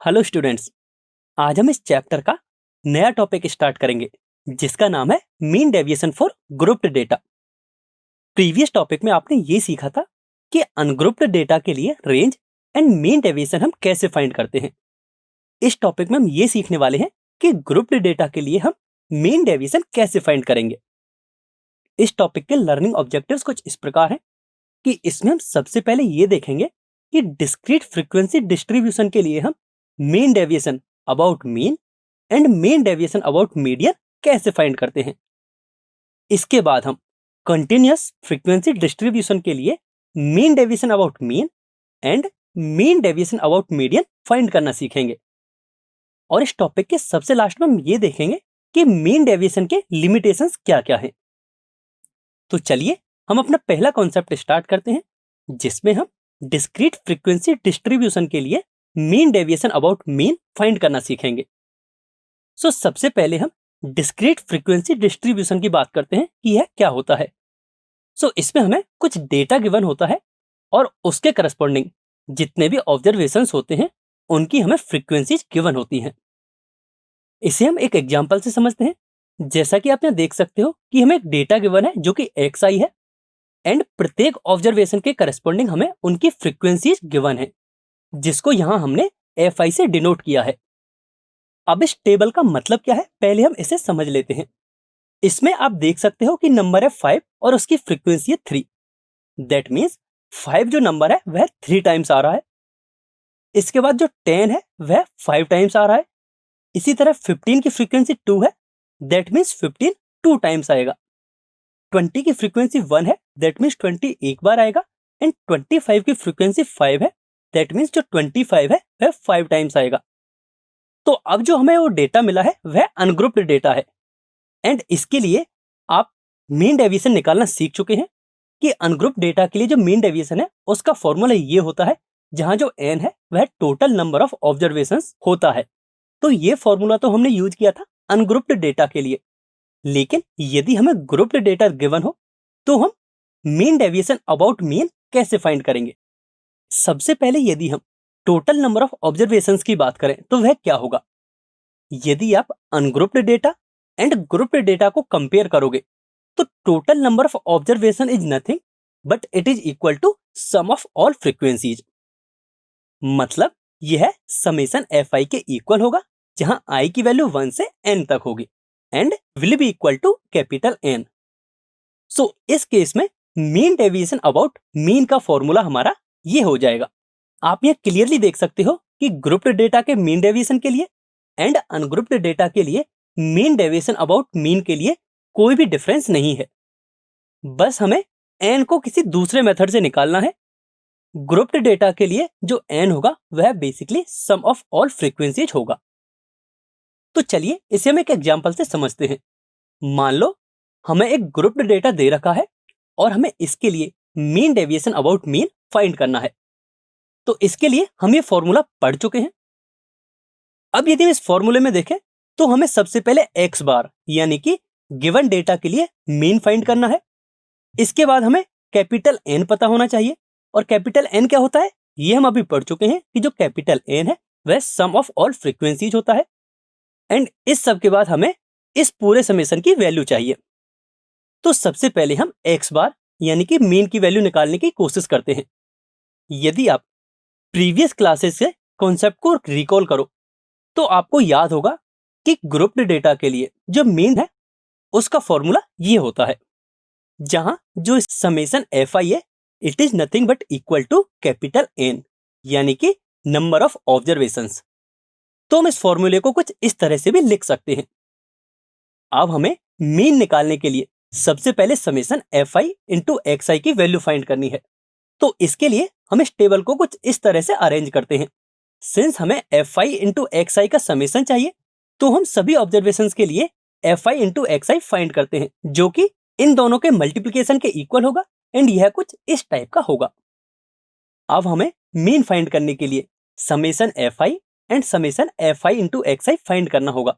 Hello students. आज हम इस चैप्टर का नया टॉपिक स्टार्ट करेंगे जिसका नाम है mean deviation for grouped data. Previous topic में आपने ये सीखा था कि अनग्रुप्ड डेटा के लिए रेंज एंड मीन डेविएशन हम कैसे फाइंड करते हैं। इस टॉपिक में हम ये सीखने वाले हैं कि ग्रुप्ड डेटा के लिए हम मीन डेविएशन कैसे फाइंड करेंगे। इस टॉपिक के लर्निंग ऑब्जेक्टिव्स कुछ इस प्रकार हैं कि इसमें हम सबसे पहले ये देखेंगे कि डिस्क्रीट फ्रीक्वेंसी डिस्ट्रीब्यूशन के लिए हम mean deviation about mean and mean deviation about median कैसे फाइंड करते हैं। इसके बाद हम कंटिन्यूअस फ्रीक्वेंसी डिस्ट्रीब्यूशन के लिए mean deviation about mean and mean deviation about median find करना सीखेंगे। और इस टॉपिक के सबसे लास्ट में हम ये देखेंगे कि मीन डेविएशन के लिमिटेशंस क्या क्या हैं। तो चलिए हम अपना पहला कॉन्सेप्ट स्टार्ट करते हैं जिसमें हम डिस्क्रीट फ्रीक्वेंसी डिस्ट्रीब्यूशन के लिए mean deviation about mean find करना सीखेंगे। सबसे पहले हम डिस्क्रीट फ्रीक्वेंसी डिस्ट्रीब्यूशन की बात करते हैं कि यह क्या होता है। इसमें हमें कुछ डेटा गिवन होता है और उसके करस्पॉन्डिंग जितने भी ऑब्जर्वेशंस होते हैं उनकी हमें फ्रीक्वेंसीज गिवन होती हैं। इसे हम एक एग्जांपल से समझते हैं। जैसा कि आप यहाँ देख सकते हो कि हमें एक डेटा गिवन है जो कि xi है एंड प्रत्येक ऑब्जर्वेशन के करस्पॉन्डिंग हमें उनकी फ्रीक्वेंसीज गिवन है जिसको यहां हमने fi से डिनोट किया है। अब इस टेबल का मतलब क्या है पहले हम इसे समझ लेते हैं। इसमें आप देख सकते हो कि नंबर है 5 और उसकी फ्रीक्वेंसी है 3। दैट मीन्स 5 जो नंबर है वह 3 टाइम्स आ रहा है। इसके बाद जो 10 है वह 5 टाइम्स आ रहा है। इसी तरह 15 की फ्रीक्वेंसी 2 है, दैट मीन्स 15 2 टाइम्स आएगा। 20 की फ्रीक्वेंसी 1 है, दैट मीन्स 20 एक बार आएगा। एंड 25 की फ्रीक्वेंसी 5 है, दैट मीन्स जो 25 है वह 5 टाइम्स आएगा। तो अब जो हमें वो डेटा मिला है वह अनग्रुप्ड डेटा है एंड इसके लिए आप मीन डेविएशन निकालना सीख चुके हैं कि अनग्रुप्ड डेटा के लिए जो मीन डेविएशन है उसका फॉर्मूला ये होता है जहां जो n है वह टोटल नंबर ऑफ ऑब्जर्वेशंस होता है। तो ये फॉर्मूला तो हमने यूज किया था अनग्रुप्ड डेटा के लिए, लेकिन यदि हमें ग्रुप्ड डेटा गिवन हो तो हम मीन डेविएशन अबाउट मीन कैसे फाइंड करेंगे। सबसे पहले यदि हम टोटल नंबर ऑफ ऑब्जर्वेशंस की बात करें तो वह क्या होगा। यदि आप ungrouped data and grouped data को कंपेयर करोगे तो total number of observation is nothing but it is equal to sum of all frequencies. मतलब यह समेशन fi के इक्वल होगा जहां i की वैल्यू 1 से n तक होगी and will be equal to capital N। इस केस में मीन डेविएशन अबाउट मीन का फॉर्मूला हमारा ये हो जाएगा। आप यह क्लियरली देख सकते हो कि ग्रुप्ड डेटा के मीन डेविएशन के लिए एंड अनग्रुप्ड डेटा के लिए मीन डेविएशन अबाउट मीन के लिए कोई भी डिफरेंस नहीं है। बस हमें n को किसी दूसरे मेथड से निकालना है। ग्रुप्ड डेटा के लिए जो n होगा वह basically sum of all frequencies होगा। तो चलिए इसे हम एक एग्जांपल से समझते हैं। मान लो हमें एक ग्रुप्ड डेटा दे रखा है और हमें इसके लिए mean deviation about mean find करना है। तो इसके लिए हम ये फॉर्मूला पढ़ चुके हैं। अब यदि हम इस फॉर्मूले में देखें तो हमें सबसे पहले x बार यानी कि गिवन डेटा के लिए मीन फाइंड करना है। इसके बाद हमें कैपिटल N पता होना चाहिए और कैपिटल N क्या होता है ये हम अभी पढ़ चुके हैं कि जो कैपिटल N है वह सम ऑफ ऑल फ्रीक्वेंसीज होता है। एंड इस सब के बाद हमें इस पूरे समेशन की वैल्यू चाहिए। तो सबसे पहले हम x बार यानी कि मीन की वैल्यू निकालने की कोशिश करते हैं। यदि आप प्रीवियस क्लासेस से कॉन्सेप्ट को रिकॉल करो तो आपको याद होगा कि ग्रुप्ड डेटा के लिए जो मीन है उसका फॉर्मूला ये होता है जहां जो समेशन fi है it is nothing but equal to capital N यानी कि नंबर ऑफ ऑब्जर्वेशंस। तो हम इस फॉर्मूले को कुछ इस तरह से भी लिख सकते हैं। अब हमें मीन निकालने के लिए सबसे पहले समेशन fi इंटू xi की वैल्यू फाइंड करनी है। तो इसके लिए हम इस टेबल को कुछ इस तरह से अरेंज करते हैं। सिंस हमें fi इंटू xi का समेशन चाहिए तो हम सभी ऑब्जर्वेशंस के लिए fi इंटू xi फाइंड करते हैं जो कि इन दोनों के मल्टीप्लिकेशन के इक्वल होगा एंड यह कुछ इस टाइप का होगा। अब हमें मीन फाइंड करने के लिए summation fi and summation fi into xi find करना होगा।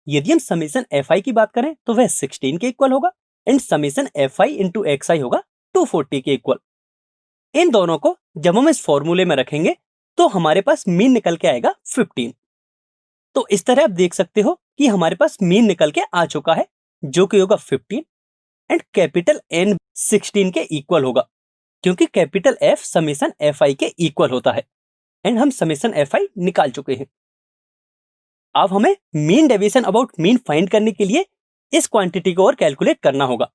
यदि हम समेशन fi की बात करें तो वह 16 के इक्वल होगा and summation fi into xi होगा 240 के इक्वल। इन दोनों को जब हम इस फॉर्मूले में रखेंगे तो हमारे पास मीन निकल के आएगा 15। तो इस तरह आप देख सकते हो कि हमारे पास मीन निकल के आ चुका है, जो कि होगा 15 एंड कैपिटल N 16 के इक्वल होगा, क्योंकि कैपिटल F समेशन Fi के इक्वल होता है एंड हम समेशन Fi निकाल चुके हैं। अब हमें mean deviation about mean find करने के लिए इस क्वांटिटी को और कैलकुलेट करना होगा।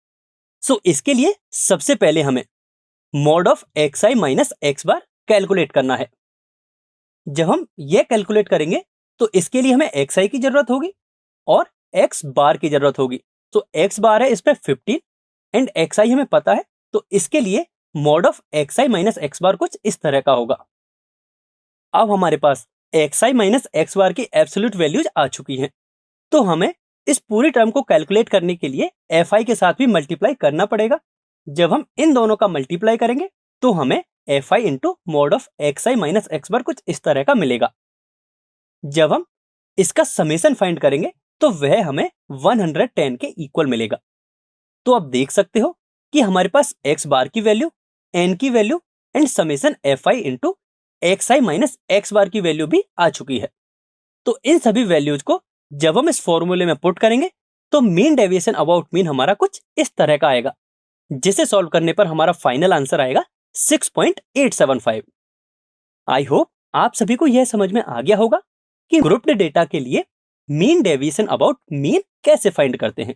सो इसके लिए सबसे पहले हमें mod of xi minus x bar calculate करना है। जब हम यह कैलकुलेट करेंगे तो इसके लिए हमें xi की जरूरत होगी और x बार की जरूरत होगी। तो x बार है इसमें 15 एंड xi हमें पता है, तो इसके लिए mod of xi minus x बार कुछ इस तरह का होगा। अब हमारे पास xi माइनस x बार की एब्सोल्यूट वैल्यूज आ चुकी हैं, तो हमें इस पूरी टर्म को कैलकुलेट करने के लिए fi के साथ भी मल्टीप्लाई करना पड़ेगा। जब हम इन दोनों का मल्टीप्लाई करेंगे तो हमें fi into mod of xi minus x बार कुछ इस तरह का मिलेगा। जब हम इसका समेशन फाइंड करेंगे तो वह हमें 110 के इक्वल मिलेगा। तो आप देख सकते हो कि हमारे पास x बार की वैल्यू, n की value and summation fi into xi minus x बार की वैल्यू भी आ चुकी है। तो इन सभी वैल्यूज को जब हम इस फॉर्मूले में पुट करेंगे तो मीन डेविएशन अबाउट मीन हमारा कुछ इस तरह का आएगा, जिसे सॉल्व करने पर हमारा फाइनल आंसर आएगा 6.875। आई होप आप सभी को यह समझ में आ गया होगा कि ग्रुप्ड डेटा के लिए मीन डेविएशन अबाउट मीन कैसे फाइंड करते हैं।